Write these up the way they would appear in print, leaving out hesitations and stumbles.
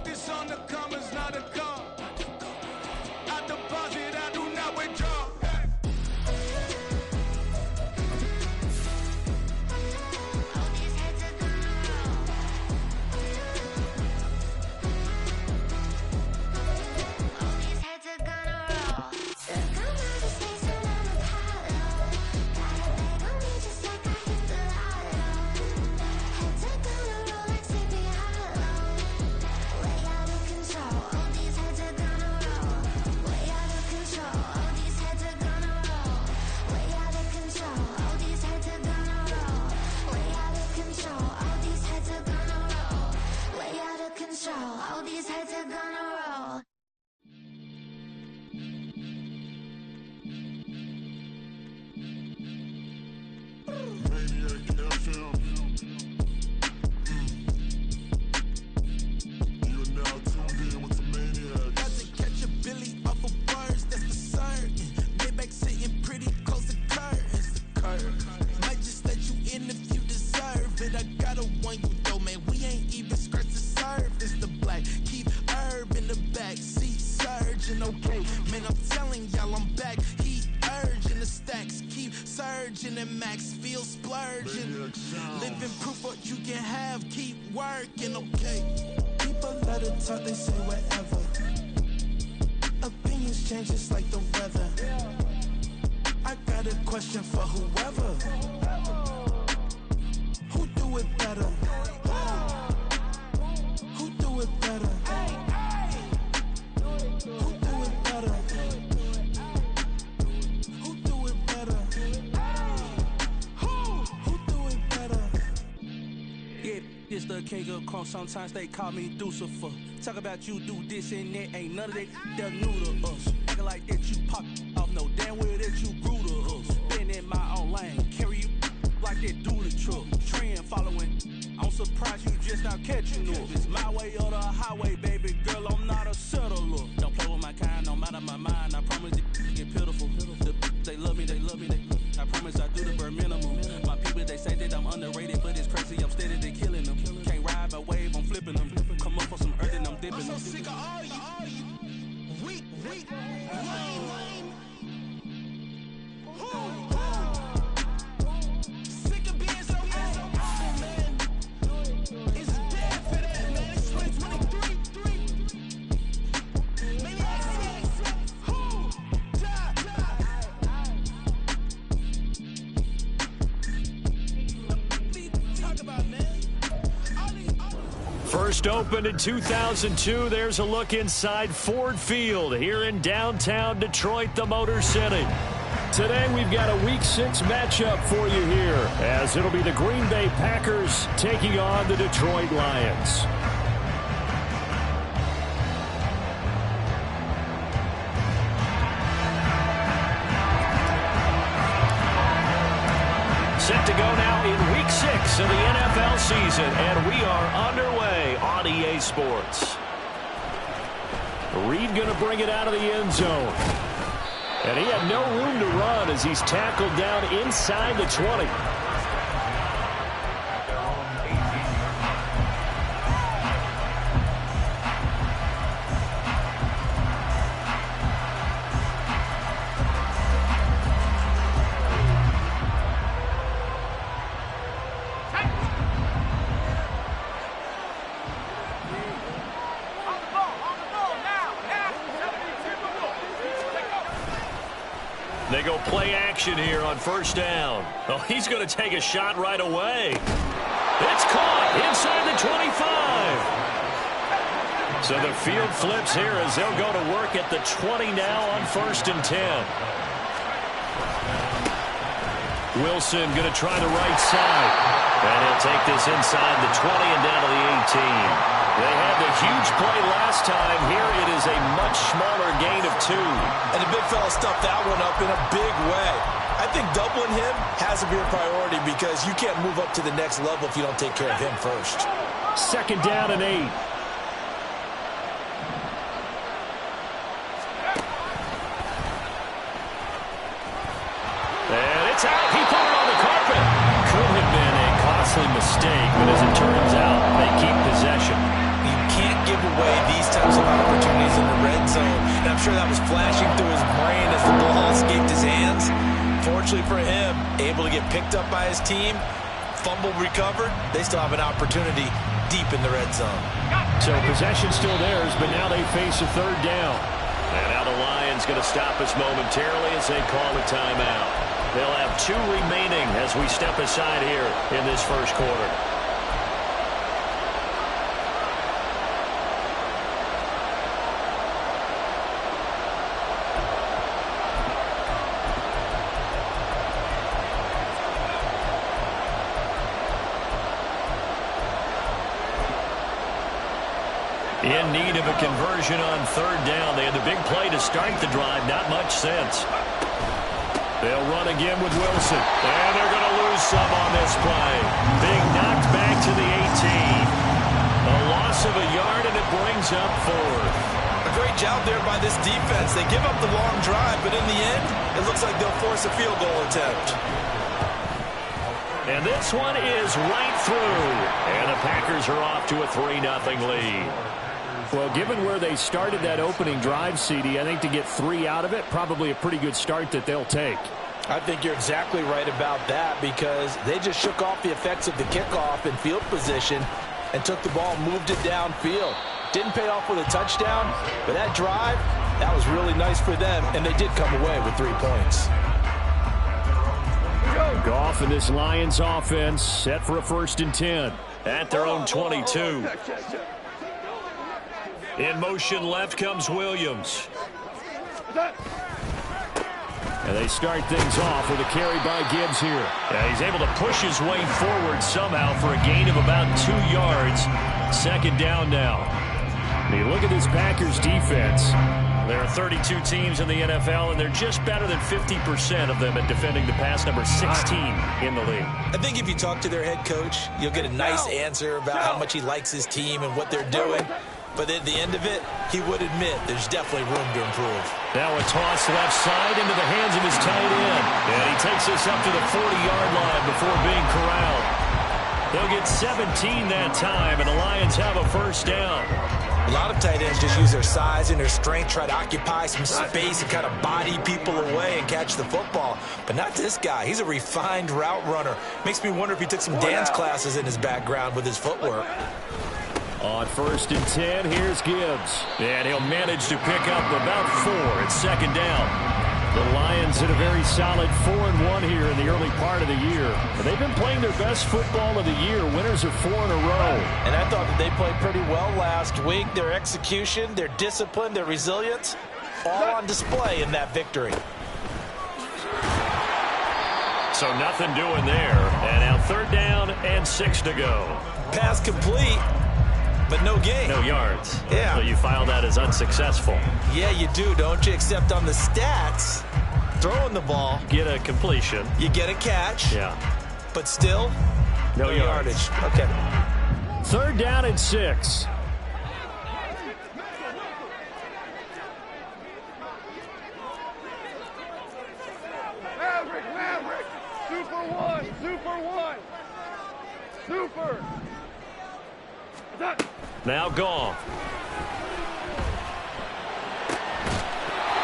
Focus on the commas, not a car. I deposit, I do not withdraw. All these heads are gonna roll. Maniac FM. You are now tuned in with the Maniacs. Got to catch a Billy off of words, that's for certain. Maybach sitting pretty close to curtains. The curve might just let you in if you deserve it. I gotta warn you though, man, we ain't even scratched the surface. The black keep herb in the back seat surging. Okay, man, I'm telling y'all I'm back. Heat urging the stacks keep surging and max feel splurging. Maniac sounds. Living proof what you can have, keep working. Okay, people let it talk, they say whatever. Opinions change just like the weather. I got a question for whoever. Who do it better? Who do it better? Who do it better? Who do it better? Who do it better? Yeah, this the king of crunk. Sometimes they call me Lucifer. Talk about you do this and that. Ain't none of that they're new to us. Acting like that you pop off. No damn well that you grew to us. Been in my own lane. Carry you like that do the truck. Trend following. I'm surprised you just not catching up. It's my way or the highway, baby girl. I'm not a settler. Don't play with my kind, no matter my mind. I promise it get pitiful. They love me, they love me, they love me. I promise I do the bare minimum. My people, they say that I'm underrated, but it's crazy. I'm steady, they killing them. Can't ride my wave, I'm flipping them. Come up for some earth and I'm dipping them. I'm so sick of all you. Weak, lame. Sick of being so man. It's dead for that, man. It's 2023. Maniacs. Talk about, man. First opened in 2002. There's a look inside Ford Field here in downtown Detroit, the Motor City. Today we've got a Week 6 matchup for you here, as it'll be the Green Bay Packers taking on the Detroit Lions. Set to go now in Week 6 of the NFL season, and we are underway on EA Sports. Reed going to bring it out of the end zone. And he had no room to run as he's tackled down inside the 20. They go play action here on first down. Oh, he's going to take a shot right away. It's caught inside the 25. So the field flips here as they'll go to work at the 20 now on 1st and 10. Wilson going to try the right side. And he'll take this inside the 20 and down to the 18. They had the huge play last time. Here it is a much smaller gain of 2. And the big fella stuffed that one up in a big way. I think doubling him has to be a priority because you can't move up to the next level if you don't take care of him first. 2nd down and 8. And it's out. He put it on the carpet. Could have been a costly mistake, but as it turns out, they keep possession. You can't give away sure that was flashing through his brain as the ball escaped his hands. Fortunately for him, able to get picked up by his team, fumble recovered. They still have an opportunity deep in the red zone. So possession still theirs, but now they face a third down. And now the Lions going to stop us momentarily as they call a timeout. They'll have 2 remaining as we step aside here in this first quarter. In need of a conversion on third down. They had the big play to start the drive. Not much sense. They'll run again with Wilson. And they're going to lose some on this play. Being knocked back to the 18. A loss of a yard, and it brings up 4th. A great job there by this defense. They give up the long drive, but in the end, it looks like they'll force a field goal attempt. And this one is right through. And the Packers are off to a 3-0 lead. Well, given where they started that opening drive, CD, I think to get 3 out of it, probably a pretty good start that they'll take. I think you're exactly right about that because they just shook off the effects of the kickoff in field position and took the ball and moved it downfield. Didn't pay off with a touchdown, but that drive, that was really nice for them, and they did come away with 3 points. Goff and this Lions offense set for a 1st and 10 at their own 22. In motion left comes Williams. And they start things off with a carry by Gibbs here. Yeah, he's able to push his way forward somehow for a gain of about 2 yards. 2nd down now. And you look at this Packers defense. There are 32 teams in the NFL, and they're just better than 50% of them at defending the pass, number 16 in the league. I think if you talk to their head coach, you'll get a nice answer about how much he likes his team and what they're doing. But at the end of it, he would admit there's definitely room to improve. Now a toss left side into the hands of his tight end. And he takes us up to the 40-yard line before being corralled. They'll get 17 that time, and the Lions have a 1st down. A lot of tight ends just use their size and their strength, try to occupy some space and kind of body people away and catch the football. But not this guy. He's a refined route runner. Makes me wonder if he took some dance classes in his background with his footwork. On 1st and 10, here's Gibbs. And he'll manage to pick up about 4. It's 2nd down. The Lions hit a very solid 4-1 here in the early part of the year. They've been playing their best football of the year. Winners of 4 in a row. And I thought that they played pretty well last week. Their execution, their discipline, their resilience, all on display in that victory. So nothing doing there. And now 3rd down and 6 to go. Pass complete, but no gain. No yards. Yeah. So you file that as unsuccessful. Yeah, you do, don't you? Except on the stats, throwing the ball. Get a completion. You get a catch. Yeah. But still, no yardage. Okay. 3rd down and 6. Maverick, Super 1. Super. Now Goff.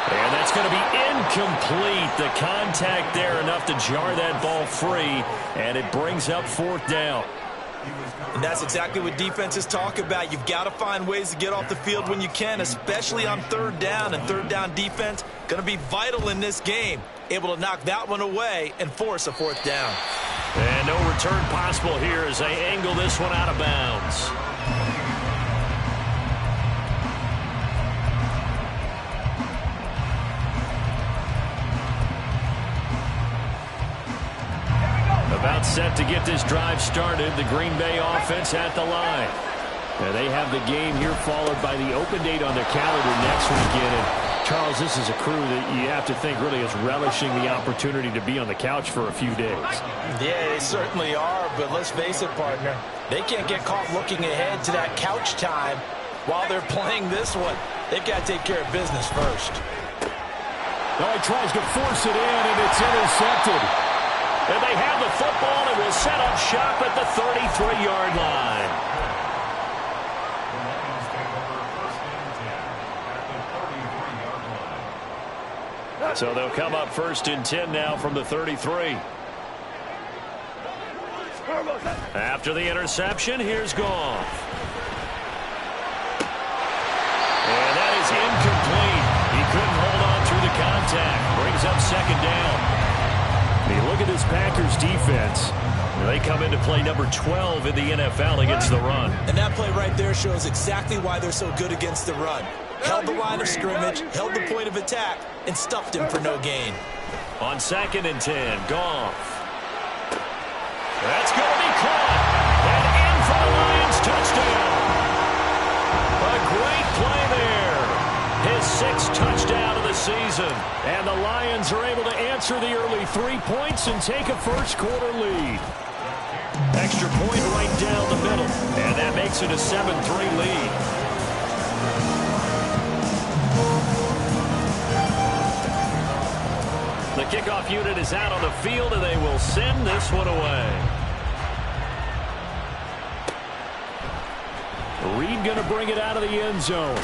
And that's going to be incomplete. The contact there enough to jar that ball free, and it brings up 4th down. And that's exactly what defenses talk about. You've got to find ways to get off the field when you can, especially on 3rd down. And 3rd down defense going to be vital in this game. Able to knock that one away and force a 4th down. And no return possible here as they angle this one out of bounds. About set to get this drive started. The Green Bay offense at the line. Now they have the game here followed by the open date on their calendar next weekend. And Charles, this is a crew that you have to think really is relishing the opportunity to be on the couch for a few days. Yeah, they certainly are, but let's face it, partner. They can't get caught looking ahead to that couch time while they're playing this one. They've got to take care of business first. Well, he tries to force it in, and it's intercepted. And they have the football and will set up shop at the 33-yard line. So they'll come up 1st and 10 now from the 33. After the interception, here's Goff. And that is incomplete. He couldn't hold on through the contact. Brings up 2nd down. And you look at this Packers defense. They come into play number 12 in the NFL against the run. And that play right there shows exactly why they're so good against the run. Held the line of scrimmage, held the point of attack, and stuffed him for no gain. On 2nd and 10, Goff. That's going to be caught. And in for the Lions touchdown. A great play there. His 6th touchdown of the season. And the Lions are able to answer the early 3 points and take a first-quarter lead. Extra point right down the middle. And that makes it a 7-3 lead. The kickoff unit is out on the field, and they will send this one away. Reed going to bring it out of the end zone.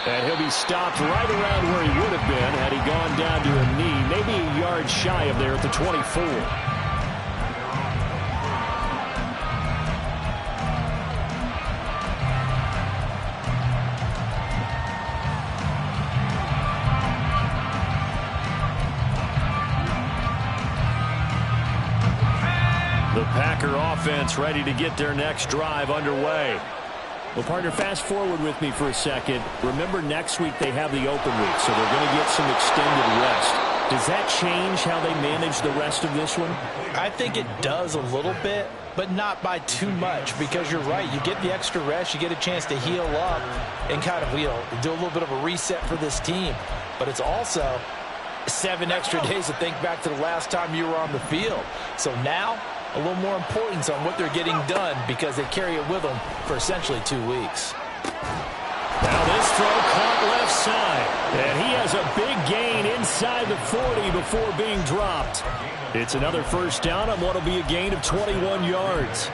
And he'll be stopped right around where he would have been had he gone down to a knee, maybe a yard shy of there at the 24. The Packer offense ready to get their next drive underway. Well, partner, fast forward with me for a second. Remember, next week they have the open week, so they're going to get some extended rest. Does that change how they manage the rest of this one? I think it does a little bit, but not by too much, because you're right. You get the extra rest, you get a chance to heal up and kind of do a little bit of a reset for this team. But it's also 7 extra days to think back to the last time you were on the field. So now, a little more importance on what they're getting done because they carry it with them for essentially 2 weeks. Now this throw caught left side. And he has a big gain inside the 40 before being dropped. It's another first down on what will be a gain of 21 yards.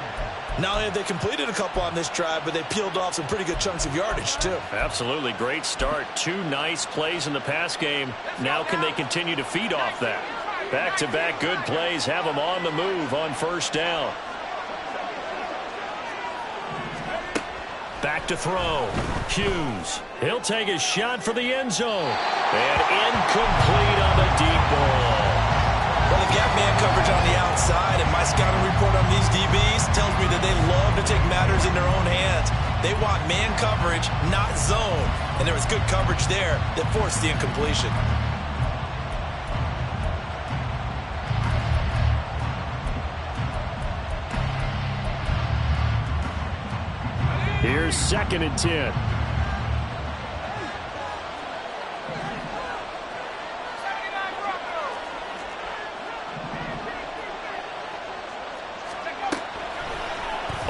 Not only have they completed a couple on this drive, but they peeled off some pretty good chunks of yardage, too. Absolutely. Great start. 2 nice plays in the pass game. Now can they continue to feed off that? Back-to-back good plays have them on the move on first down. Back to throw. Hughes. He'll take a shot for the end zone. And incomplete on the deep ball. Well, they've got man coverage on the outside, and my scouting report on these DBs tells me that they love to take matters in their own hands. They want man coverage, not zone. And there was good coverage there that forced the incompletion. Here's 2nd and 10.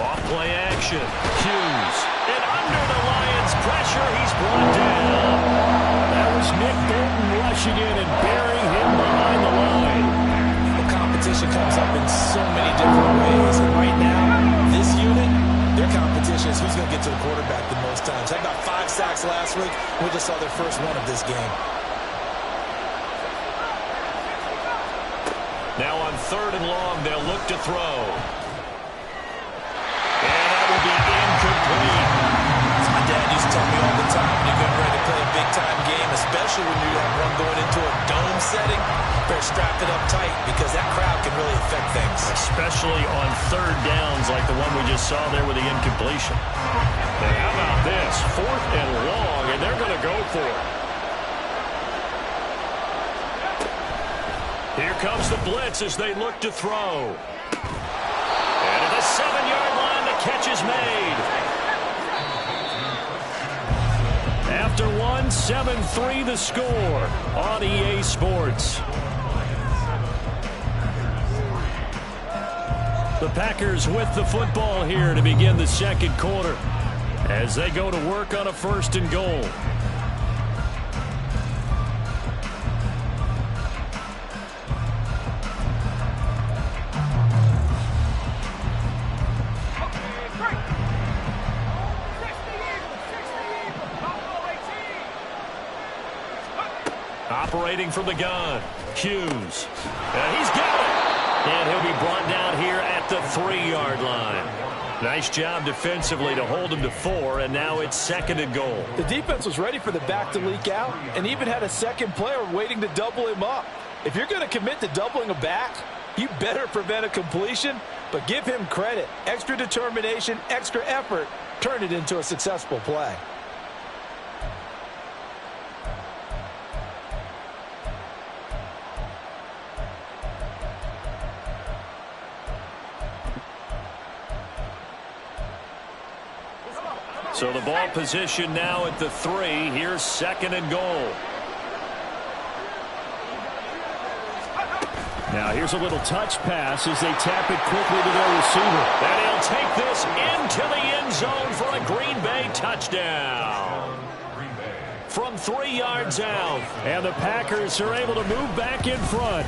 Off play action. Hughes. And under the Lions' pressure, he's brought down. That was Nick Bolton rushing in and burying him behind the line. The competition comes up in so many different ways. And right now, this unit, their competition is who's going to get to the quarterback the most times. They got 5 sacks last week. We just saw their first one of this game. Now on 3rd and long, they'll look to throw. And that will be incomplete. As my dad used to tell me all the time, when you're getting ready to play a big-time game, especially when you have one going into a dome setting, better strap it up tight because that crowd can really affect things. Especially on 3rd downs like the one we just saw there with the incompletion. And how about this? 4th and long, and they're going to go for it. Here comes the blitz as they look to throw. And at the 7-yard line, the catch is made. After 1, 7-3 the score on EA Sports. The Packers with the football here to begin the 2nd quarter as they go to work on a 1st and goal. Operating from the gun, Hughes. And he's got it. And he'll be brought down here at the 3-yard line. Nice job defensively to hold him to 4, and now it's 2nd and goal. The defense was ready for the back to leak out and even had a second player waiting to double him up. If you're going to commit to doubling a back, you better prevent a completion, but give him credit. Extra determination, extra effort, turn it into a successful play. So the ball position now at the 3. Here's 2nd and goal. Now here's a little touch pass as they tap it quickly to their receiver. And he'll take this into the end zone for a Green Bay touchdown. From 3 yards out. And the Packers are able to move back in front.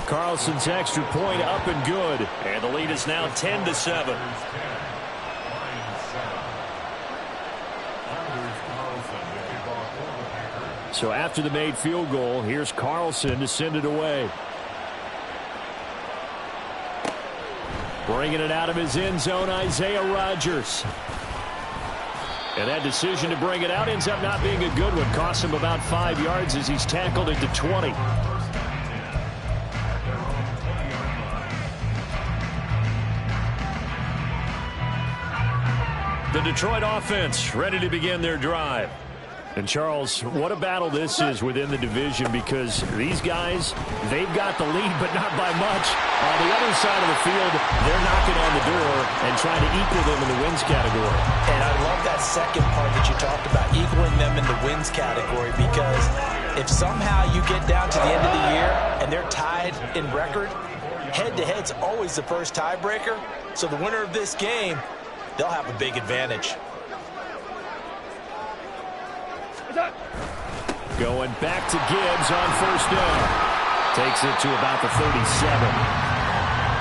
Carlson's extra point up and good. And the lead is now 10-7. So after the made field goal, here's Carlson to send it away. Bringing it out of his end zone, Isaiah Rodgers. And that decision to bring it out ends up not being a good one. Costs him about 5 yards as he's tackled at the 20. The Detroit offense ready to begin their drive. And, Charles, what a battle this is within the division, because these guys, they've got the lead, but not by much. On the other side of the field, they're knocking on the door and trying to equal them in the wins category. And I love that second part that you talked about, equaling them in the wins category, because if somehow you get down to the end of the year and they're tied in record, head-to-head's always the first tiebreaker. So the winner of this game, they'll have a big advantage. Going back to Gibbs on first down. Takes it to about the 37.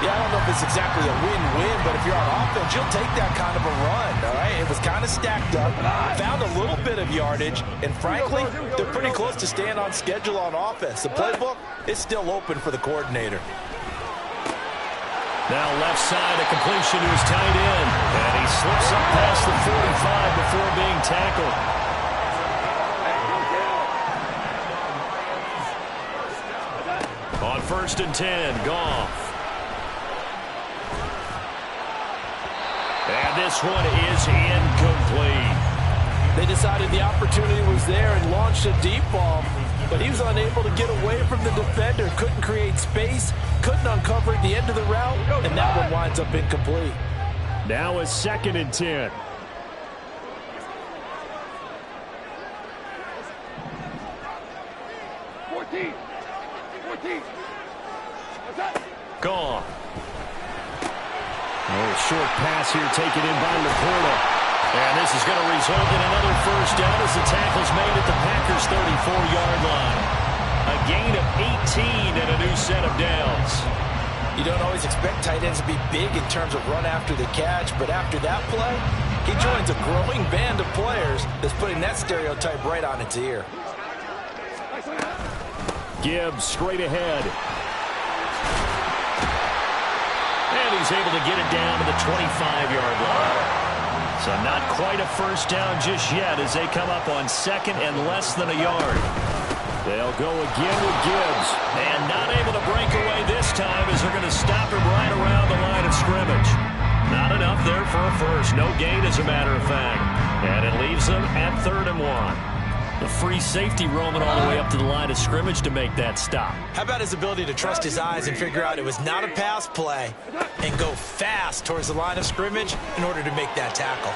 Yeah, I don't know if it's exactly a win-win, but if you're on offense, you'll take that kind of a run, all right? It was kind of stacked up, found a little bit of yardage, and frankly, they're pretty close to staying on schedule on offense. The playbook is still open for the coordinator. Now left side, a completion to his tight end. And he slips up past the 45 before being tackled. On 1st and 10, Goff. And this one is incomplete. They decided the opportunity was there and launched a deep ball, but he was unable to get away from the defender, couldn't create space, couldn't uncover at the end of the route, and that one winds up incomplete. Now a 2nd and 10. Gone. A short pass here taken in by Laporta. And this is going to result in another first down as the tackle's made at the Packers' 34-yard line. A gain of 18 and a new set of downs. You don't always expect tight ends to be big in terms of run after the catch, but after that play, he joins a growing band of players that's putting that stereotype right on its ear. Gibbs straight ahead. And he's able to get it down to the 25-yard line. So not quite a first down just yet as they come up on 2nd and less than a yard. They'll go again with Gibbs. And not able to break away this time as they're going to stop him right around the line of scrimmage. Not enough there for a first. No gain, as a matter of fact. And it leaves them at 3rd and 1. The free safety roaming all the way up to the line of scrimmage to make that stop. How about his ability to trust his eyes and figure out it was not a pass play and go fast towards the line of scrimmage in order to make that tackle.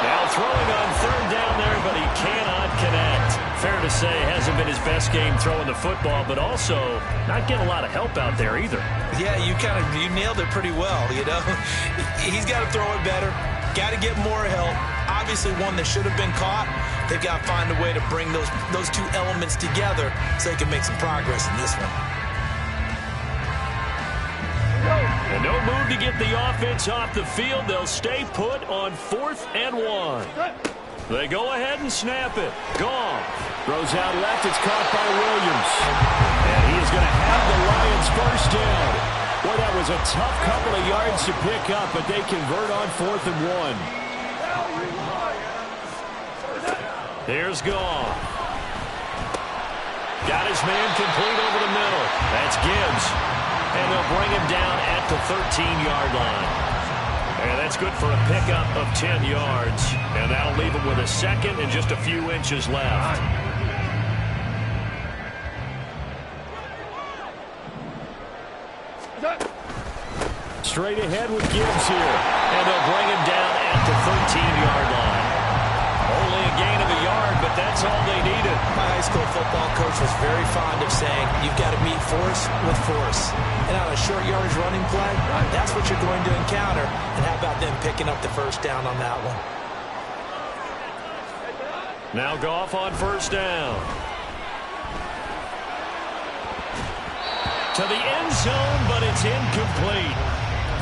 Now throwing on 3rd down there, but he cannot connect. Fair to say, hasn't been his best game throwing the football, but also not getting a lot of help out there either. Yeah, you nailed it pretty well, you know. He's got to throw it better. Got to get more help. Obviously one that should have been caught. They've got to find a way to bring those two elements together so they can make some progress in this one. And no move to get the offense off the field. They'll stay put on 4th and 1. They go ahead and snap it. Goff throws out left. It's caught by Williams. And he is going to have the Lions first down. Boy, that was a tough couple of yards to pick up, but they convert on 4th and 1. Here's Goff. Got his man complete over the middle. That's Gibbs. And they'll bring him down at the 13-yard line. And that's good for a pickup of 10 yards. And that'll leave him with a second and just a few inches left. Straight ahead with Gibbs here. And they'll bring him down at the 13-yard line. Only a gain of a yard, but that's all they needed. My high school football coach was very fond of saying, you've got to meet force with force. And on a short yardage running play, that's what you're going to encounter. And how about them picking up the first down on that one? Now Goff on first down. To the end zone, but it's incomplete.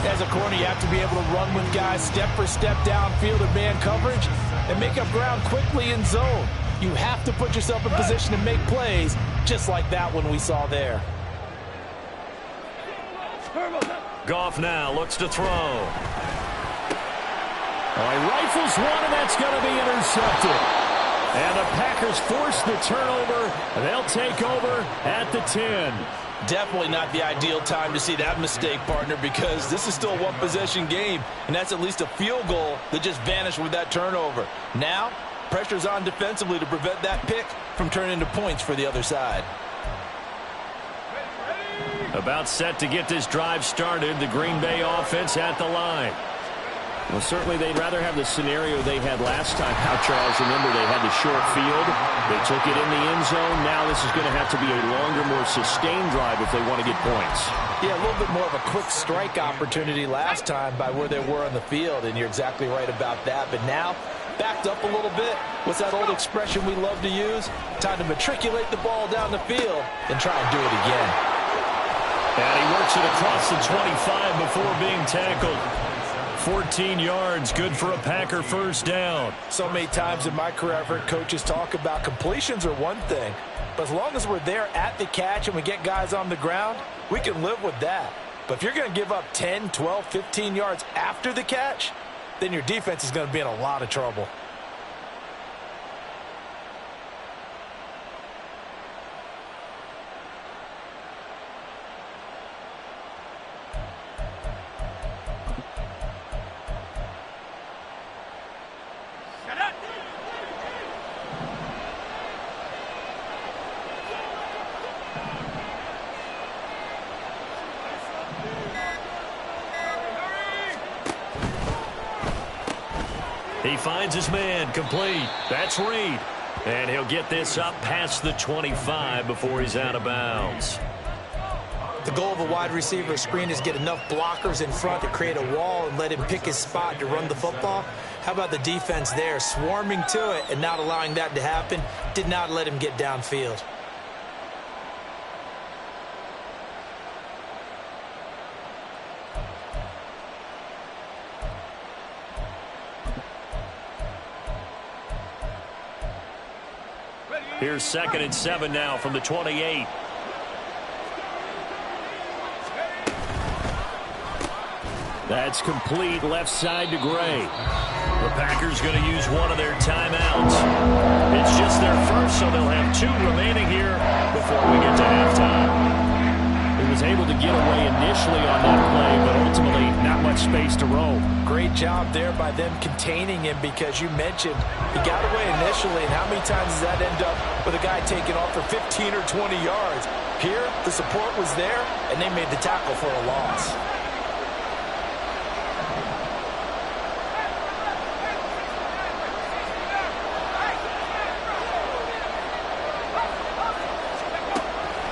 As a corner, you have to be able to run with guys step for step downfield in man coverage and make up ground quickly in zone. You have to put yourself in position to make plays, just like that one we saw there. Goff now looks to throw. He rifles one, and that's going to be intercepted. And the Packers force the turnover. They'll take over at the 10. Definitely not the ideal time to see that mistake, partner, because this is still a one-possession game, and that's at least a field goal that just vanished with that turnover. Now, pressure's on defensively to prevent that pick from turning into points for the other side. About set to get this drive started, the Green Bay offense at the line. Well, certainly they'd rather have the scenario they had last time. How, Charles, remember they had the short field. They took it in the end zone. Now this is going to have to be a longer, more sustained drive if they want to get points. Yeah, a little bit more of a quick strike opportunity last time by where they were on the field, and you're exactly right about that. But now, backed up a little bit. What's that old expression we love to use? Time to matriculate the ball down the field and try and do it again. And he works it across the 25 before being tackled. 14 yards, good for a Packer first down. So many times in my career I've heard coaches talk about completions are one thing, but as long as we're there at the catch and we get guys on the ground, we can live with that. But if you're going to give up 10, 12, 15 yards after the catch, then your defense is going to be in a lot of trouble. He finds his man complete. That's Reed. And he'll get this up past the 25 before he's out of bounds. The goal of a wide receiver screen is get enough blockers in front to create a wall and let him pick his spot to run the football. How about the defense there, swarming to it and not allowing that to happen? Did not let him get downfield. Here's 2nd and 7 now from the 28. That's complete left side to Gray. The Packers going to use one of their timeouts. It's just their first, so they'll have 2 remaining here before we get to halftime. He was able to get away initially on that play, but ultimately not much space to roam. Great job there by them containing him, because you mentioned he got away initially, and how many times does that end up with a guy taking off for 15 or 20 yards? Here, the support was there, and they made the tackle for a loss.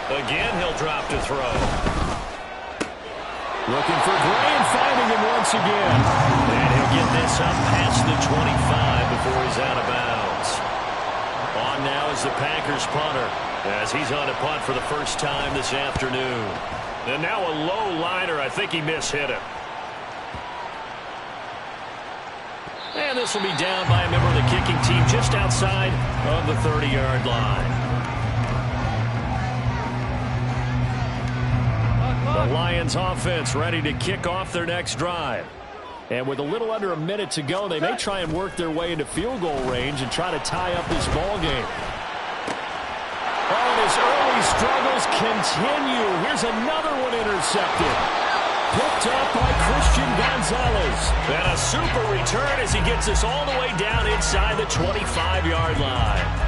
Again, he'll drop to throw. Looking for Gray and finding him once again. And he'll get this up past the 25 before he's out of bounds. On now is the Packers punter, as he's on a punt for the first time this afternoon. And now a low liner. I think he mishit it. And this will be down by a member of the kicking team just outside of the 30-yard line. The Lions offense ready to kick off their next drive. And with a little under a minute to go, they may try and work their way into field goal range and try to tie up this ball game. Oh, his early struggles continue. Here's another one intercepted. Picked up by Christian Gonzalez. And a super return as he gets us all the way down inside the 25-yard line.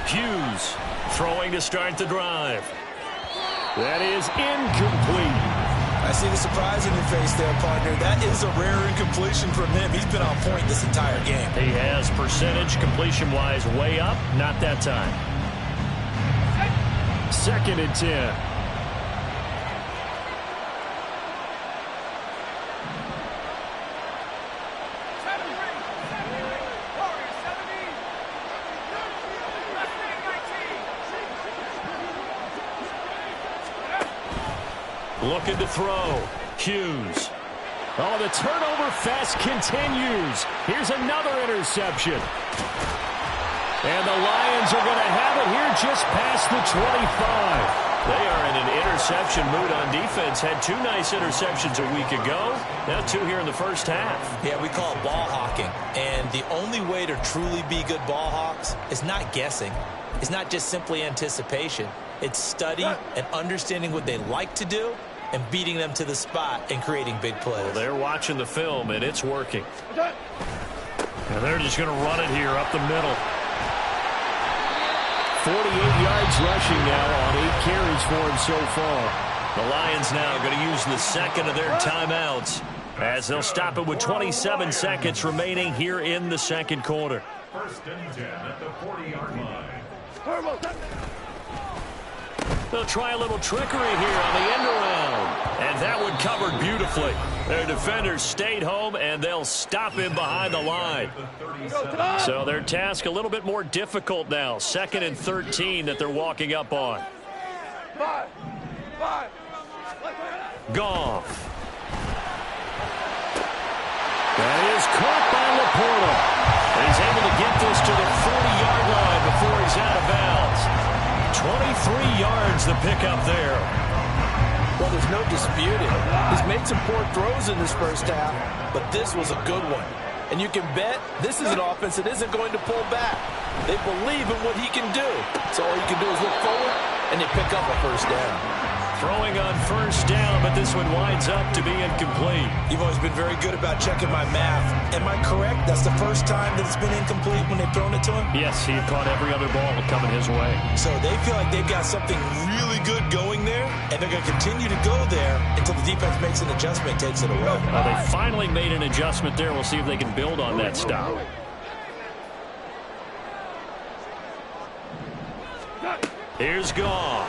Hughes throwing to start the drive. That is incomplete. I see the surprise in your face there, partner. That is a rare incompletion from him. He's been on point this entire game. He has percentage completion-wise way up. Not that time. 2nd and 10. Looking to throw. Hughes. Oh, the turnover fest continues. Here's another interception. And the Lions are going to have it here just past the 25. They are in an interception mood on defense. Had 2 nice interceptions a week ago. Now 2 here in the first half. Yeah, we call it ball hawking. And the only way to truly be good ball hawks is not guessing. It's not just simply anticipation. It's study and understanding what they like to do and beating them to the spot and creating big plays. Well, they're watching the film, and it's working. And they're just going to run it here up the middle. 48 yards rushing now on 8 carries for him so far. The Lions now going to use the second of their timeouts as they'll stop it with 27 seconds remaining here in the second quarter. 1st and 10 at the 40-yard line. They'll try a little trickery here on the end around. And that one covered beautifully. Their defenders stayed home, and they'll stop him behind the line. So their task a little bit more difficult now. 2nd and 13 that they're walking up on. Goff. That is caught by Laporta. He's able to get this to the 40-yard line before he's out of bounds. 23 yards the pickup there. Well, there's no disputing. He's made some poor throws in this first half, but this was a good one. And you can bet this is an offense that isn't going to pull back. They believe in what he can do. So all you can do is look forward, and they pick up a first down. Throwing on first down, but this one winds up to be incomplete. You've always been very good about checking my math. Am I correct? That's the first time that it's been incomplete when they've thrown it to him? Yes, he caught every other ball coming his way. So they feel like they've got something really good going there, and they're going to continue to go there until the defense makes an adjustment and takes it away. They finally made an adjustment there. We'll see if they can build on that stop. Here's Goff.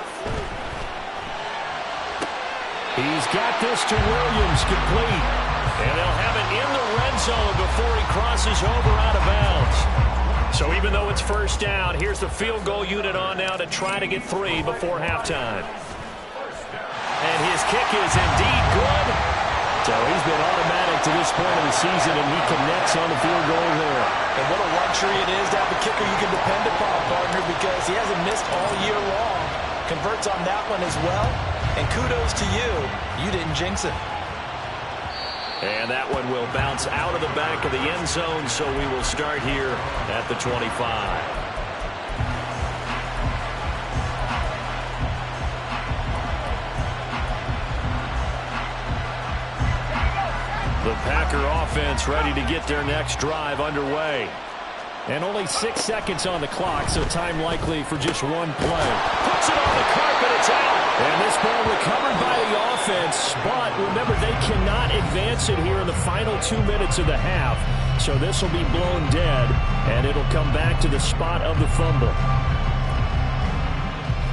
He's got this to Williams, complete. And they'll have it in the red zone before he crosses over out of bounds. So even though it's first down, here's the field goal unit on now to try to get 3 before halftime. And his kick is indeed good. So he's been automatic to this point of the season, and he connects on the field goal there. And what a luxury it is to have a kicker you can depend upon, partner, because he hasn't missed all year long. Converts on that one as well. And kudos to you. You didn't jinx it. And that one will bounce out of the back of the end zone, so we will start here at the 25. The Packer offense ready to get their next drive underway. And only 6 seconds on the clock, so time likely for just one play. Puts it on the carpet, it's out. And this ball recovered by the offense, but remember, they cannot advance it here in the final 2 minutes of the half. So this will be blown dead, and it'll come back to the spot of the fumble.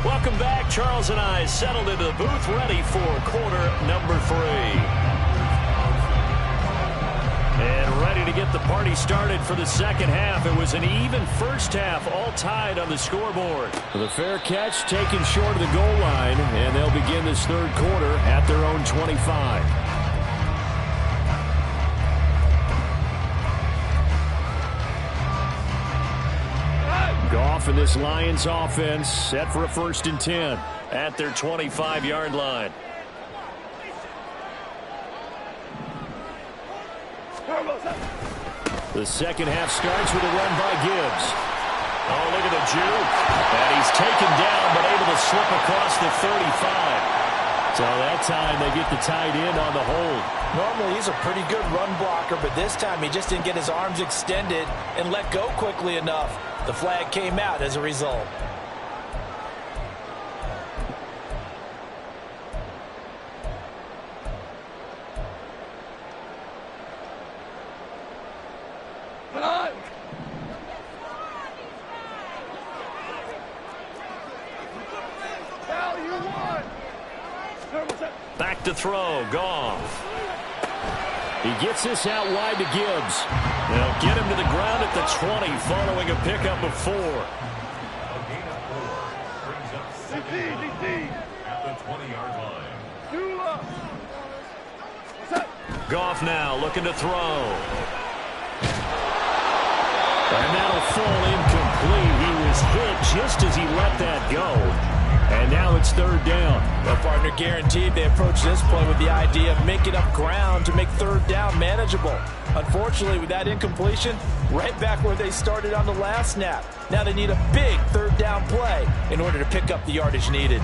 Welcome back. Charles and I settled into the booth, ready for quarter number 3. And ready to get the party started for the second half. It was an even first half, all tied on the scoreboard. The fair catch taken short of the goal line, and they'll begin this third quarter at their own 25. Goff and this Lions offense set for a 1st and 10 at their 25-yard line. The second half starts with a run by Gibbs. Oh, look at the juke. And he's taken down but able to slip across the 35. So that time they get the tight end on the hold. Normally he's a pretty good run blocker, but this time he just didn't get his arms extended and let go quickly enough. The flag came out as a result. Back to throw, Goff. He gets this out wide to Gibbs. They'll get him to the ground at the 20 following a pickup of 4. A gain of 4 brings up 7 at the 20-yard line. Goff now looking to throw. And that'll fall incomplete. He was hit just as he let that go. And now it's 3rd down. Well, partner, guaranteed they approach this play with the idea of making up ground to make 3rd down manageable. Unfortunately, with that incompletion, right back where they started on the last snap. Now they need a big 3rd down play in order to pick up the yardage needed.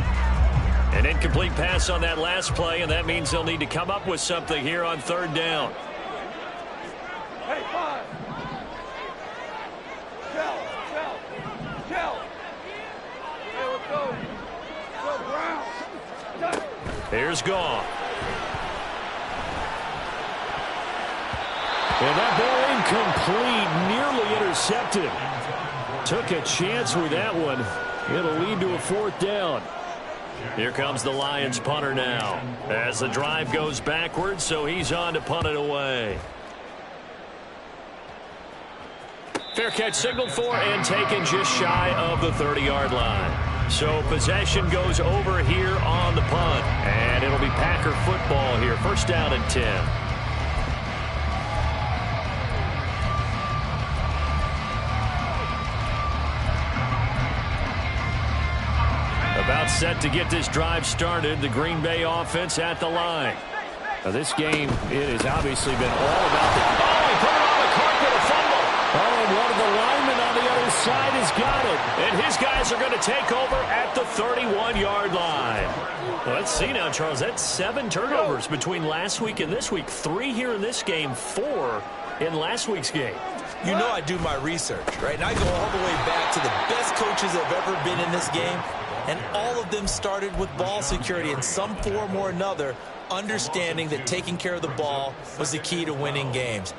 An incomplete pass on that last play, and that means they'll need to come up with something here on 3rd down. Hey, 5. Shell. Hey, let's go. Here's Goff. And that ball incomplete, nearly intercepted. Took a chance with that one. It'll lead to a 4th down. Here comes the Lions punter now. As the drive goes backwards, so he's on to punt it away. Fair catch signaled for and taken just shy of the 30-yard line. So possession goes over here on the punt. And it'll be Packer football here. 1st down and 10. About set to get this drive started. The Green Bay offense at the line. Now this game, it has obviously been all about the... Oh, he put it on the carpet, a fumble. Oh, and one of the linemen on the other side has got it. And his guys are going to take over at the 31-yard line. Well, let's see now, Charles. That's 7 turnovers between last week and this week. 3 here in this game, 4 in last week's game. You know I do my research, right? And I go all the way back to the best coaches that have ever been in this game. And all of them started with ball security in some form or another, understanding that taking care of the ball was the key to winning games.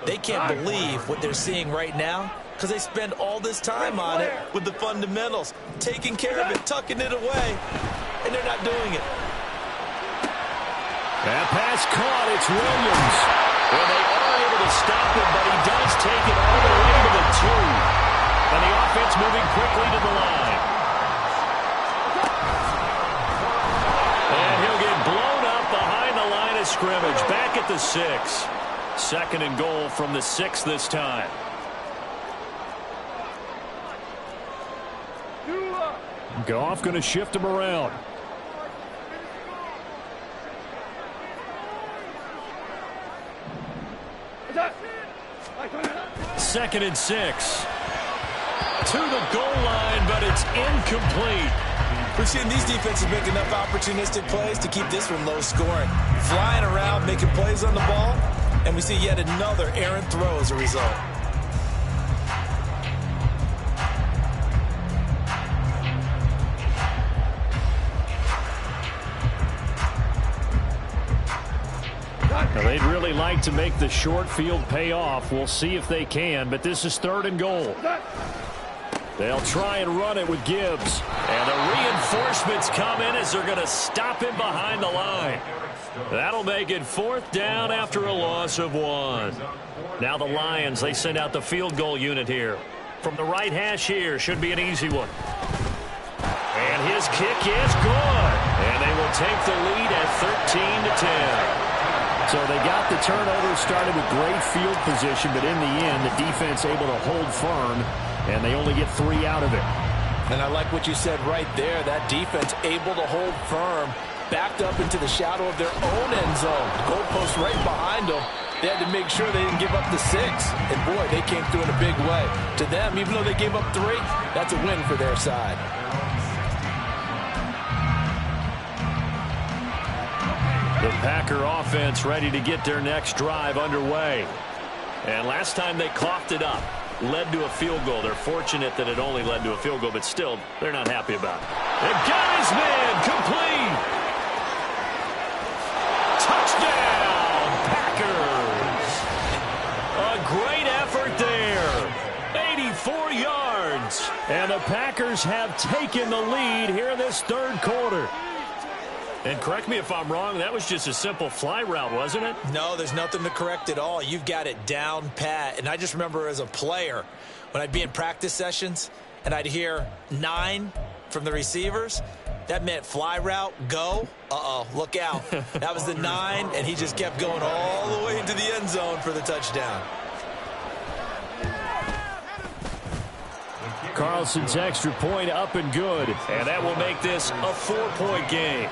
They can't believe what they're seeing right now because they spend all this time on it with the fundamentals, taking care of it, tucking it away, and they're not doing it. That pass caught. It's Williams. Well, they are able to stop him, but he does take it all the way to the 2. And the offense moving quickly to the line. And he'll get blown up behind the line of scrimmage. Back at the 6. 2nd and goal from the 6 this time. Goff going to shift him around. Second and 6. To the goal line, but it's incomplete. We've seen these defenses make enough opportunistic plays to keep this one low scoring. Flying around, making plays on the ball, and we see yet another errant throw as a result. Now, they'd really like to make the short field pay off. We'll see if they can, but this is 3rd and goal. They'll try and run it with Gibbs. And the reinforcements come in as they're going to stop him behind the line. That'll make it 4th down after a loss of 1. Now the Lions, they send out the field goal unit here. From the right hash here, should be an easy one. And his kick is good. And they will take the lead at 13-10. So they got the turnover started with great field position, but in the end, the defense able to hold firm, and they only get 3 out of it. And I like what you said right there. That defense able to hold firm, backed up into the shadow of their own end zone. The goalpost right behind them. They had to make sure they didn't give up the 6. And, boy, they came through in a big way. To them, even though they gave up 3, that's a win for their side. The Packer offense ready to get their next drive underway. And last time they coughed it up, led to a field goal. They're fortunate that it only led to a field goal, but still, they're not happy about it. They've got his man complete. Touchdown, Packers. A great effort there. 84 yards. And the Packers have taken the lead here in this 3rd quarter. And correct me if I'm wrong, that was just a simple fly route, wasn't it? No, there's nothing to correct at all. You've got it down pat. And I just remember as a player, when I'd be in practice sessions and I'd hear 9 from the receivers, that meant fly route, go. Uh-oh, look out. That was the 9, and he just kept going all the way into the end zone for the touchdown. Carlson's extra point up and good. And that will make this a 4-point game.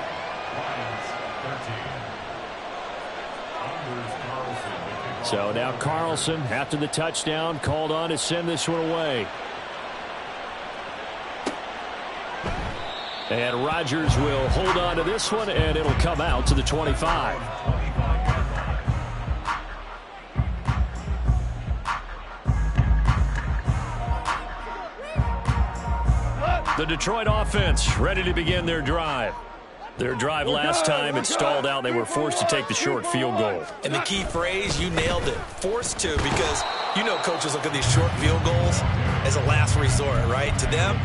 So now Carlson, after the touchdown, called on to send this one away. And Rodgers will hold on to this one, and it'll come out to the 25. The Detroit offense ready to begin their drive. Their drive last time, it stalled out. They were forced to take the short field goal. And the key phrase, you nailed it, forced to, because you know coaches look at these short field goals as a last resort, right? To them,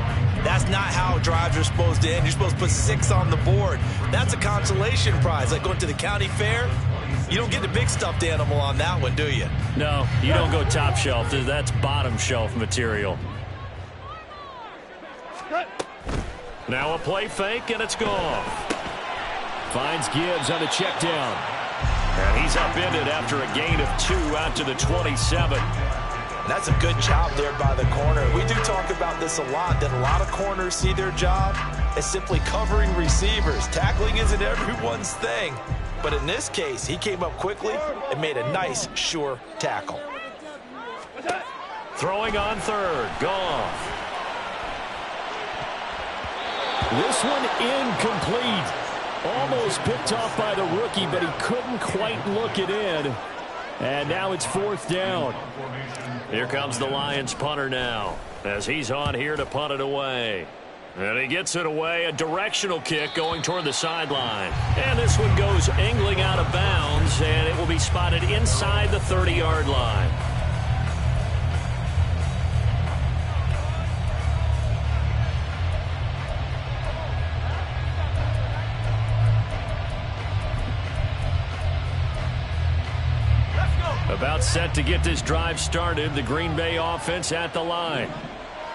that's not how drives are supposed to end. You're supposed to put 6 on the board. That's a consolation prize, like going to the county fair. You don't get the big stuffed animal on that one, do you? No, you don't go top shelf. That's bottom shelf material. Now a play fake, and it's gone. Finds Gibbs on the check down. And he's upended after a gain of 2 out to the 27. That's a good job there by the corner. We do talk about this a lot, that a lot of corners see their job as simply covering receivers. Tackling isn't everyone's thing. But in this case, he came up quickly and made a nice, sure tackle. Throwing on 3rd. Goff. This one incomplete. Almost picked off by the rookie, but he couldn't quite look it in. And now it's 4th down. Here comes the Lions punter now, as he's on here to punt it away. And he gets it away, a directional kick going toward the sideline. And this one goes angling out of bounds, and it will be spotted inside the 30-yard line. About set to get this drive started, the Green Bay offense at the line.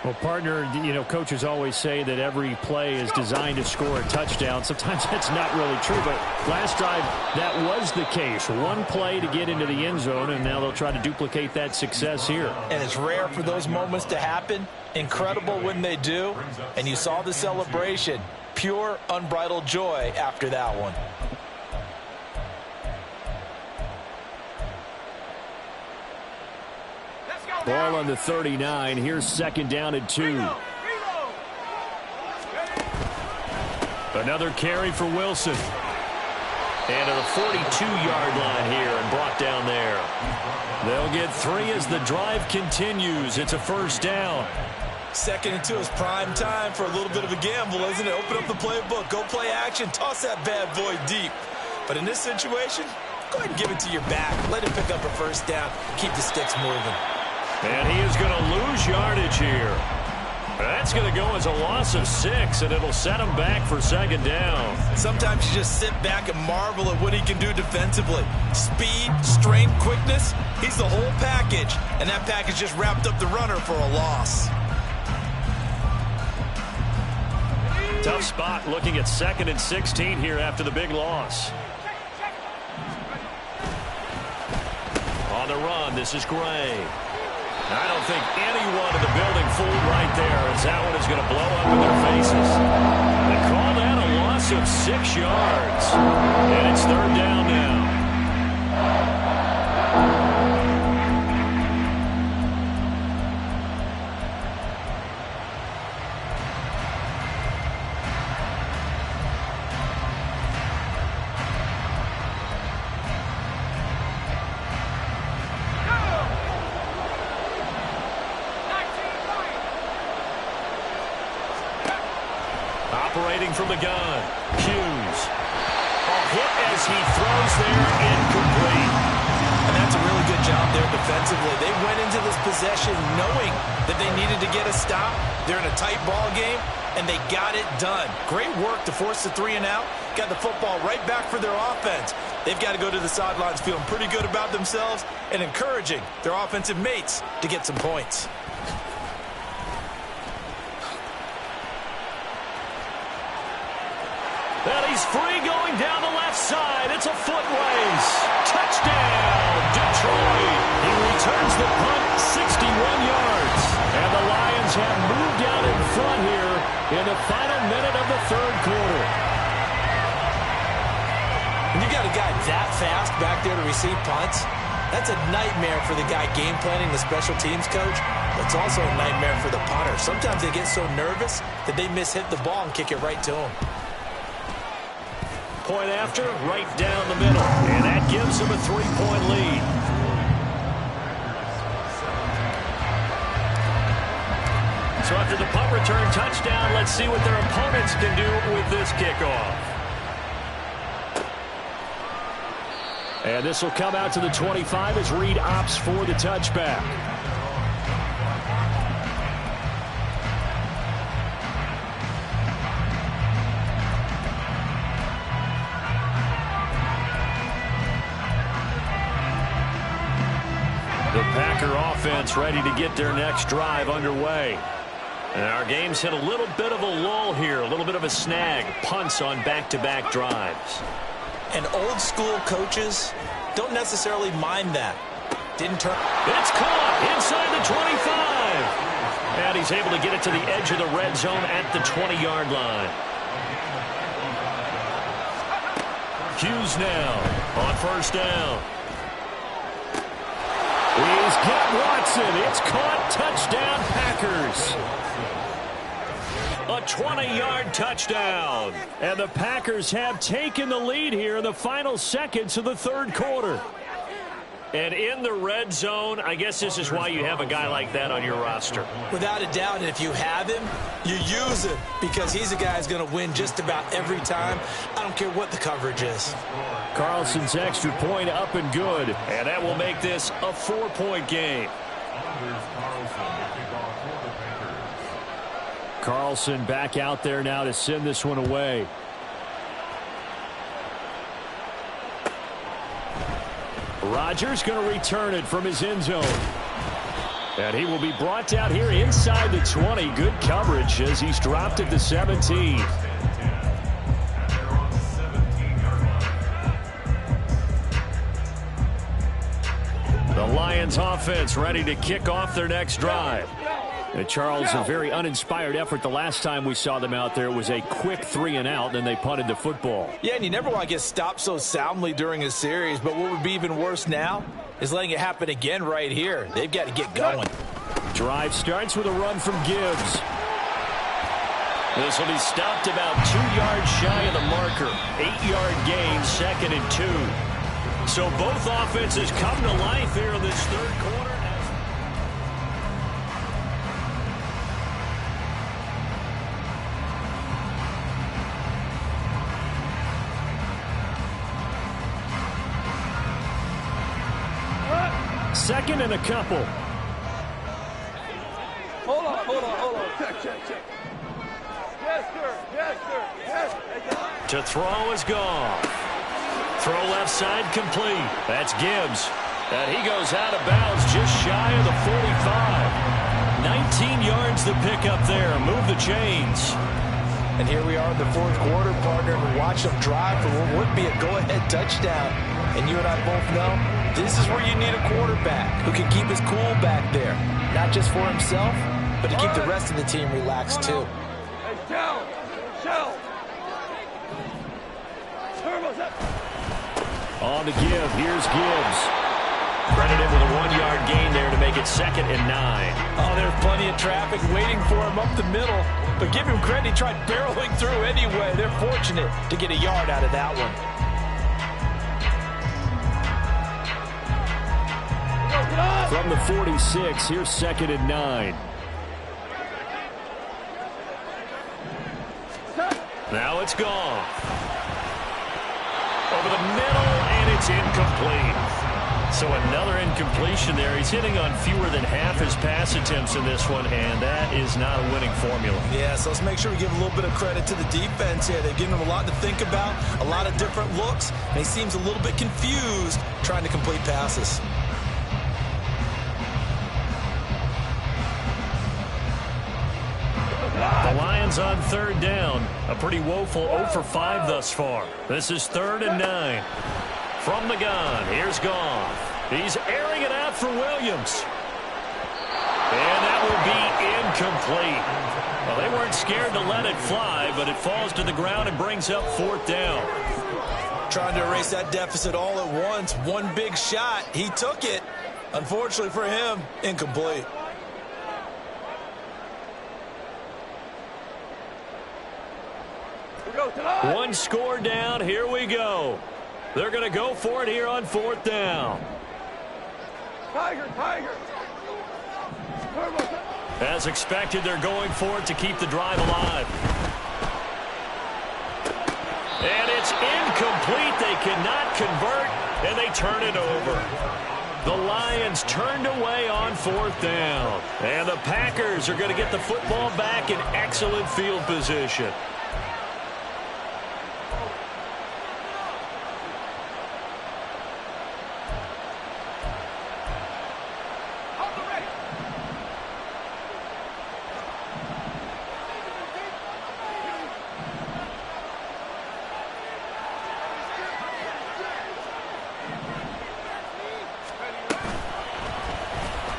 Well, partner, you know, coaches always say that every play is designed to score a touchdown. Sometimes that's not really true, but last drive, that was the case. One play to get into the end zone, and now they'll try to duplicate that success here. And it's rare for those moments to happen. Incredible when they do. And you saw the celebration. Pure, unbridled joy after that one. Ball on the 39. Here's 2nd down and 2. Another carry for Wilson. And to the 42-yard line here and brought down there. They'll get 3 as the drive continues. It's a 1st down. 2nd and 2 is prime time for a little bit of a gamble, isn't it? Open up the playbook, go play action, toss that bad boy deep. But in this situation, go ahead and give it to your back. Let him pick up a 1st down. Keep the sticks moving. And he is going to lose yardage here. That's going to go as a loss of 6, and it'll set him back for second down. Sometimes you just sit back and marvel at what he can do defensively. Speed, strength, quickness, he's the whole package. And that package just wrapped up the runner for a loss. Tough spot looking at 2nd and 16 here after the big loss. On the run, this is Gray. I don't think anyone in the building fooled right there, as that one is going to blow up in their faces. They call that a loss of 6 yards. And it's 3rd down now. Operating from the gun, Hughes. Hit as he throws there, incomplete. And that's a really good job there defensively. They went into this possession knowing that they needed to get a stop. They're in a tight ball game, and they got it done. Great work to force the 3 and out. Got the football right back for their offense. They've got to go to the sidelines feeling pretty good about themselves and encouraging their offensive mates to get some points. And he's free going down the left side. It's a foot race. Touchdown, Detroit. He returns the punt 61 yards. And the Lions have moved out in front here in the final minute of the 3rd quarter. When you got a guy that fast back there to receive punts, that's a nightmare for the guy game planning, the special teams coach. It's also a nightmare for the punter. Sometimes they get so nervous that they mishit the ball and kick it right to him. Point after, right down the middle. And that gives them a 3-point lead. So after the punt return touchdown, let's see what their opponents can do with this kickoff. And this will come out to the 25 as Reed opts for the touchback. The Packer offense ready to get their next drive underway. And our game's hit a little bit of a lull here, a little bit of a snag. Punts on back-to-back drives. And old school coaches don't necessarily mind that. Didn't turn. It's caught inside the 25. And he's able to get it to the edge of the red zone at the 20-yard line. Hughes now on 1st down. He's got Watson. It's caught. Touchdown, Packers. A 20-yard touchdown. And the Packers have taken the lead here in the final seconds of the 3rd quarter. And in the red zone, I guess this is why you have a guy like that on your roster. Without a doubt, and if you have him, you use him because he's a guy who's going to win just about every time. I don't care what the coverage is. Carlson's extra point up and good. And that will make this a 4-point game. Carlson back out there now to send this one away. Rodgers going to return it from his end zone. And he will be brought down here inside the 20. Good coverage as he's dropped at the 17. The Lions offense ready to kick off their next drive. And Charles, a very uninspired effort the last time we saw them out there. It was a quick 3 and out, then they punted the football. Yeah, and you never want to get stopped so soundly during a series, but what would be even worse now is letting it happen again right here. They've got to get going. Drive starts with a run from Gibbs. This will be stopped about 2 yards shy of the marker. 8-yard gain, 2nd and 2. So both offenses come to life here in this 3rd quarter. Second and a couple. Hold on. Check. Yes, sir. Yes, sir. Yes. To throw is gone. Throw left side complete. That's Gibbs. And he goes out of bounds just shy of the 45. 19 yards to pick up there. Move the chains. And here we are in the fourth quarter, partner, and watch them drive for what would be a go-ahead touchdown. And you and I both know this is where you need a quarterback who can keep his cool back there. Not just for himself, but to keep the rest of the team relaxed too. Hey, Shell. Turbo's up. On the give. Here's Gibbs. Credited with a 1-yard gain there to make it 2nd and 9. Oh, there's plenty of traffic waiting for him up the middle. But give him credit, he tried barreling through anyway. They're fortunate to get a yard out of that one. From the 46, here's 2nd and 9. Now it's gone. Over the middle, and it's incomplete. So another incompletion there. He's hitting on fewer than half his pass attempts in this one, and that is not a winning formula. Yeah, so let's make sure we give a little bit of credit to the defense here. They've given him a lot to think about, a lot of different looks, and he seems a little bit confused trying to complete passes. The Lions on 3rd down. A pretty woeful 0 for 5 thus far. This is 3rd and 9. From the gun, here's Goff. He's airing it out for Williams. And that will be incomplete. Well, they weren't scared to let it fly, but it falls to the ground and brings up 4th down. Trying to erase that deficit all at once. One big shot. He took it. Unfortunately for him, incomplete. One score down. Here we go. They're going to go for it here on 4th down. Tiger. As expected, they're going for it to keep the drive alive. And it's incomplete. They cannot convert, and they turn it over. The Lions turned away on 4th down. And the Packers are going to get the football back in excellent field position.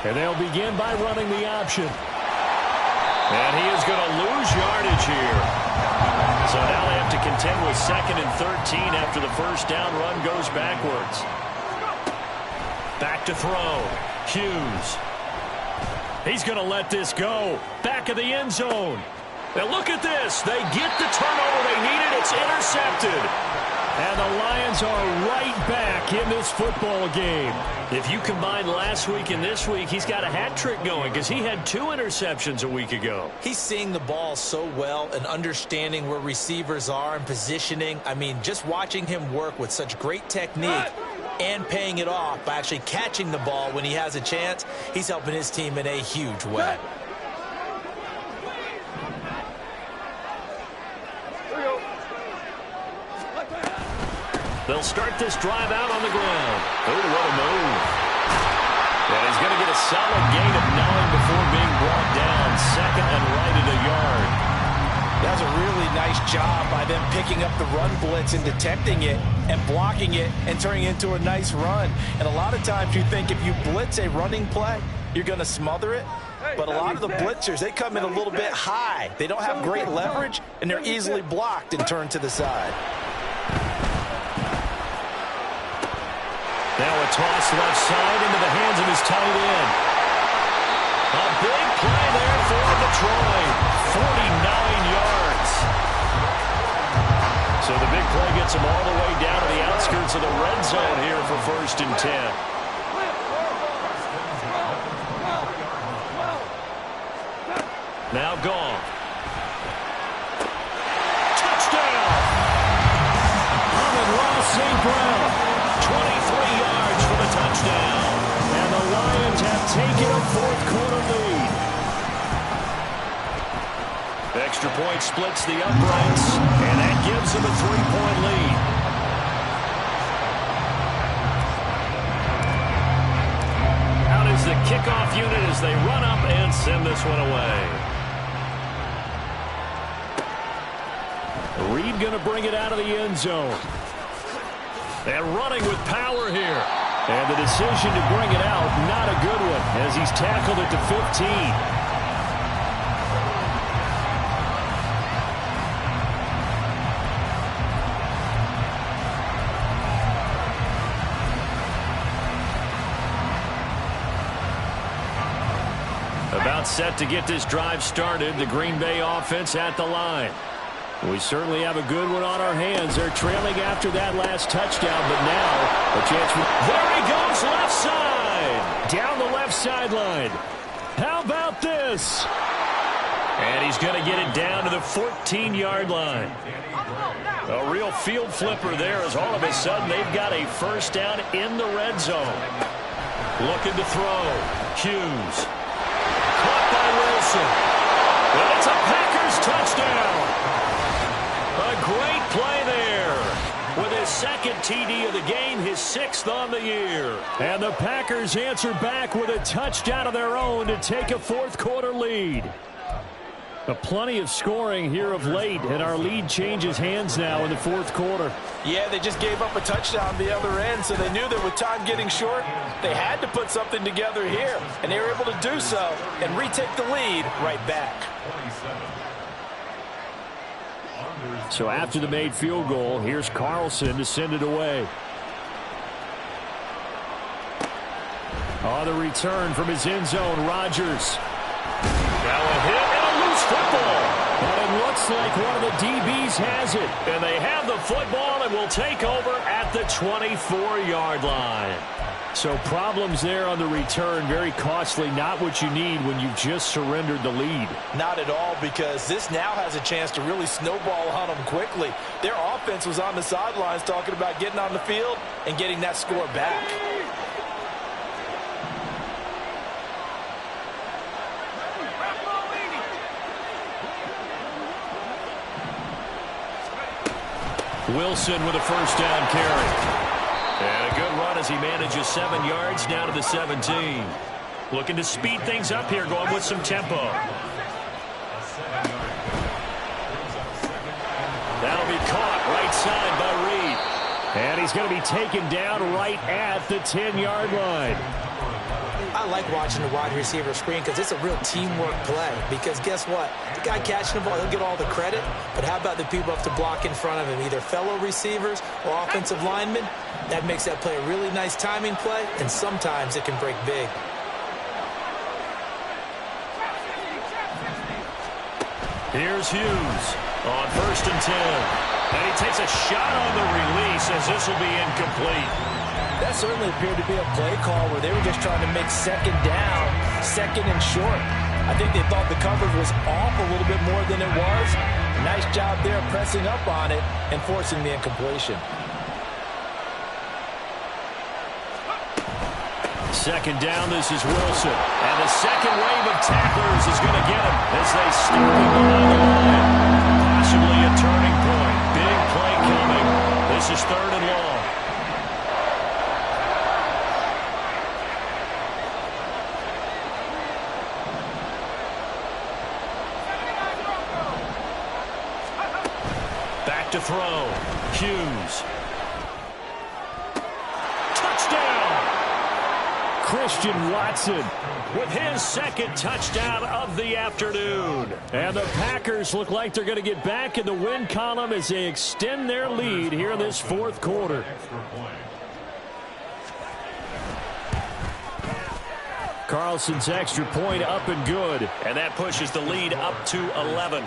And they'll begin by running the option. And he is going to lose yardage here. So now they have to contend with 2nd and 13 after the first down run goes backwards. Back to throw. Hughes. He's going to let this go. Back of the end zone. Now look at this. They get the turnover they needed. It's intercepted. And the Lions are right back in this football game. If you combine last week and this week, he's got a hat trick going because he had 2 interceptions a week ago. He's seeing the ball so well and understanding where receivers are and positioning. I mean, just watching him work with such great technique and paying it off by actually catching the ball when he has a chance, he's helping his team in a huge way. They'll start this drive out on the ground. Oh, what a move. And he's going to get a solid gain of 9 before being brought down. 2nd and right at a yard. That was a really nice job by them picking up the run blitz and detecting it and blocking it and turning it into a nice run. And a lot of times you think if you blitz a running play, you're going to smother it. But a lot of the blitzers, they come in a little bit high. They don't have great leverage, and they're easily blocked and turned to the side. Now a toss left side into the hands of his tight end. A big play there for Detroit. 49 yards. So the big play gets him all the way down to the outskirts of the red zone here for 1st and 10. Now gone. Touchdown! Amon-Ra St. Brown. 23 yards for the touchdown. And the Lions have taken a 4th quarter lead. extra point splits the uprights, and that gives them a 3-point lead. Out is the kickoff unit as they run up and send this one away. Reed going to bring it out of the end zone. And running with power here. And the decision to bring it out, not a good one, as he's tackled at the 15. About set to get this drive started. The Green Bay offense at the line. We certainly have a good one on our hands. They're trailing after that last touchdown, but now a chance. There he goes, left side. Down the left sideline. How about this? And he's going to get it down to the 14-yard line. A real field flipper there as all of a sudden they've got a first down in the red zone. Looking to throw. Hughes. Caught by Wilson. And it's a Packers touchdown. A great play there. With his second TD of the game, his 6th on the year. And the Packers answer back with a touchdown of their own to take a fourth-quarter lead. Plenty of scoring here of late, and our lead changes hands now in the fourth quarter. Yeah, they just gave up a touchdown on the other end, so they knew that with time getting short, they had to put something together here. And they were able to do so and retake the lead right back. So after the made field goal, here's Carlson to send it away. On the return from his end zone, Rodgers. Now a hit and a loose football. And it looks like one of the DBs has it. And they have the football and will take over at the 24-yard line. So problems there on the return, very costly, not what you need when you've just surrendered the lead. Not at all, because this now has a chance to really snowball on them quickly. Their offense was on the sidelines talking about getting on the field and getting that score back. Wilson with a first down carry. And a good run as he manages 7 yards down to the 17. Looking to speed things up here, going with some tempo. That'll be caught right side by Reed. And he's going to be taken down right at the 10-yard line. I like watching the wide receiver screen because it's a real teamwork play. Because guess what? The guy catching the ball, he'll get all the credit. But how about the people who have to block in front of him, either fellow receivers or offensive linemen? That makes that play a really nice timing play, and sometimes it can break big. Here's Hughes on 1st and 10. And he takes a shot on the release as this will be incomplete. That certainly appeared to be a play call where they were just trying to make second down, second and short. I think they thought the coverage was off a little bit more than it was. Nice job there pressing up on it and forcing the incompletion. Second down, this is Wilson. And the second wave of tacklers is going to get him as they stop him behind the line. Possibly a turning point. Big play coming. This is 3rd and long. Back to throw. Hughes. Christian Watson with his second touchdown of the afternoon. And the Packers look like they're going to get back in the win column as they extend their lead here in this fourth quarter. Carlson's extra point up and good. And that pushes the lead up to 11.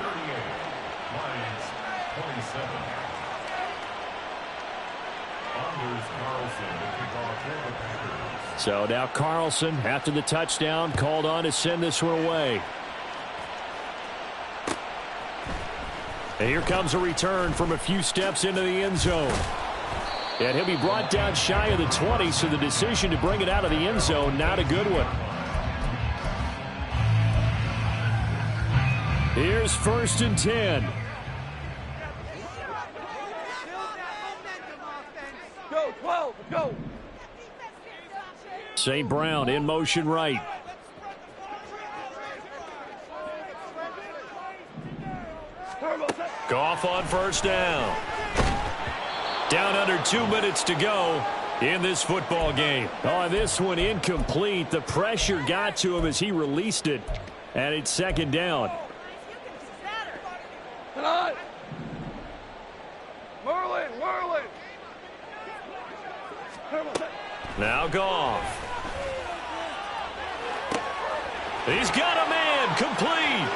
So now Carlson, after the touchdown, called on to send this one away. And here comes a return from a few steps into the end zone. And he'll be brought down shy of the 20, so the decision to bring it out of the end zone, not a good one. Here's 1st and 10. Go, 12, go. St. Brown in motion right. Goff on 1st down. Down under 2 minutes to go in this football game. Oh, this one incomplete. The pressure got to him as he released it, and it's 2nd down. Merlin. Now Goff. He's got a man complete.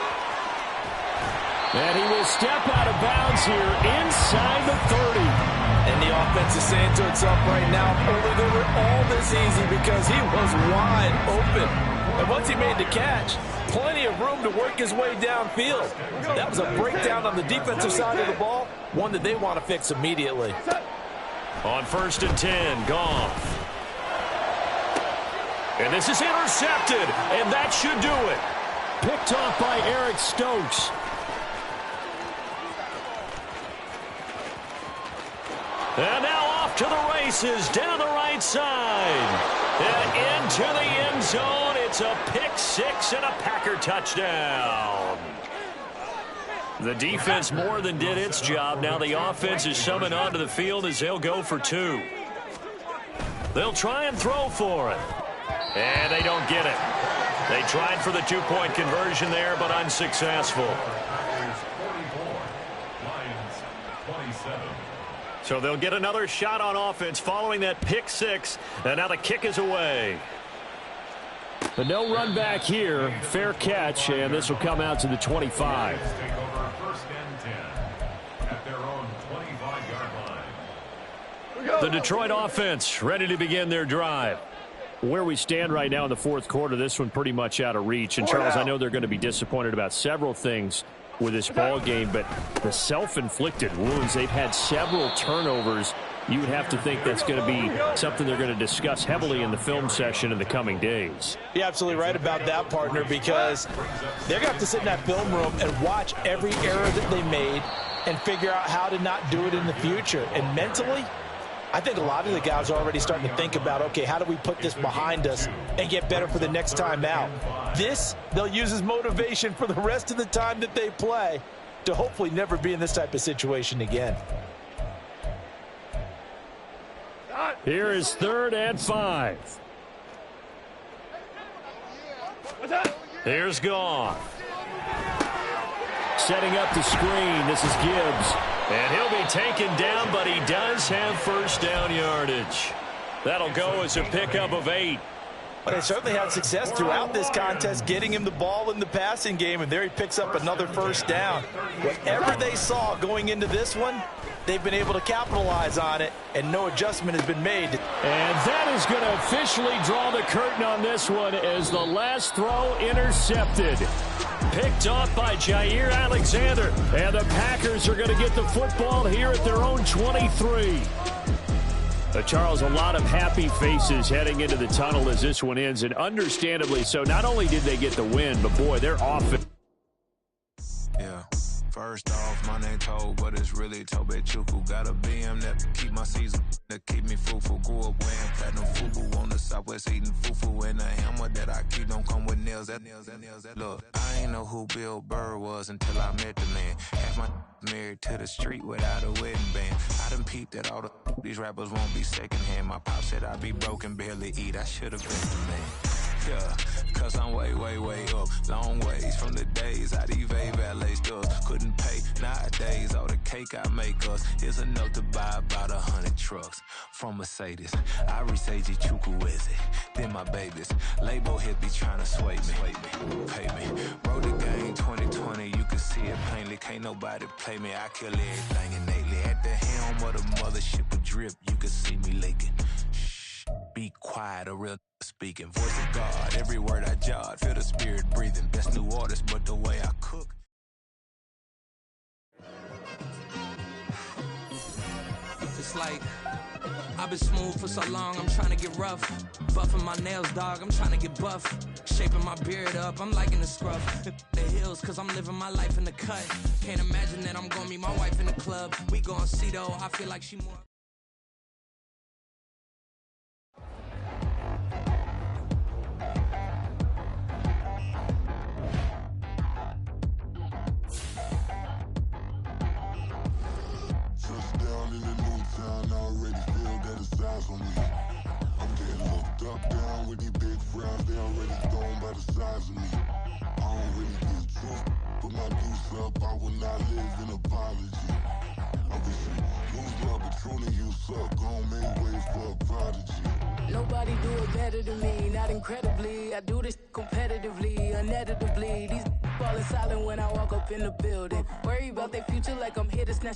And he will step out of bounds here inside the 30. And the offense is saying to itself right now, only they were all this easy because he was wide open. And once he made the catch, plenty of room to work his way downfield. That was a breakdown on the defensive side of the ball, one that they want to fix immediately. On 1st and 10, Goff. And this is intercepted, and that should do it. Picked off by Eric Stokes. And now off to the races, down the right side. And into the end zone. It's a pick six and a Packer touchdown. The defense more than did its job. Now the offense is summoned onto the field as they'll go for 2. They'll try and throw for it. And they don't get it. They tried for the 2-point conversion there, but unsuccessful. So they'll get another shot on offense following that pick six. And now the kick is away. But no run back here. Fair catch, and this will come out to the 25. The Detroit offense ready to begin their drive. Where we stand right now in the 4th quarter, this one pretty much out of reach. And, Charles, I know they're going to be disappointed about several things with this ball game, but the self-inflicted wounds, they've had several turnovers. You would have to think that's going to be something they're going to discuss heavily in the film session in the coming days. You're absolutely right about that, partner, because they're going to have to sit in that film room and watch every error that they made and figure out how to not do it in the future. And mentally, I think a lot of the guys are already starting to think about, okay, how do we put this behind us and get better for the next time out? This, they'll use as motivation for the rest of the time that they play to hopefully never be in this type of situation again. Here is 3rd and 5. Here's Goff. Setting up the screen. This is Gibbs. And he'll be taken down, but he does have 1st down yardage. That'll go as a pickup of 8. But they certainly had success throughout this contest, getting him the ball in the passing game, and there he picks up another 1st down. Whatever they saw going into this one, they've been able to capitalize on it, and no adjustment has been made. And that is going to officially draw the curtain on this one as the last throw intercepted. Picked off by Jair Alexander, and the Packers are going to get the football here at their own 23. Charles, a lot of happy faces heading into the tunnel as this one ends, and understandably so. Not only did they get the win, but boy, they're off. Yeah. First off, my name Toad, but it's really Tobe Chuku. Got a BM that keep my season, that keep me fruitful. Grew up wearing platinum fubu on the Southwest, eating fufu. And a hammer that I keep don't come with nails. Look, I ain't know who Bill Burr was until I met the man. Half my married to the street without a wedding band. I done peeped that all these rappers won't be secondhand. My pop said I'd be broken, barely eat. I should've been the man. Yeah, cause I'm way, way, way up. Long ways from the days I evade valet stores. Couldn't pay nowadays. All the cake I make us is enough to buy about 100 trucks from Mercedes. I resage Chukwueze, then my babies. Label hit be trying to sway me, pay me. Wrote the game 2020, you can see it plainly. Can't nobody play me, I kill everything innately. At the helm of the mothership with drip, you can see me leaking. Shh, be quiet, a real speaking. Voice of God, every word I jot. Feel the spirit breathing. Best new artist, but the way I cook. It's like I've been smooth for so long, I'm trying to get rough. Buffing my nails, dog, I'm trying to get buff. Shaping my beard up, I'm liking the scruff. The hills, cause I'm living my life in the cut. Can't imagine that I'm gonna meet my wife in the club. We gon' see though, I feel like she more. Touchdown in the new town, I already feel that it's eyes on me. I'm getting looked up, down with these big frowns, they already thrown by the size of me. I don't really get truth, put my deuce up, I will not live in apology. I wish you lose love, but truly you suck, gon' make way for a prodigy. Nobody do it better than me, not incredibly. I do this competitively, uneditably. These falling silent when I walk up in the building. Worry about their future like I'm here to snatch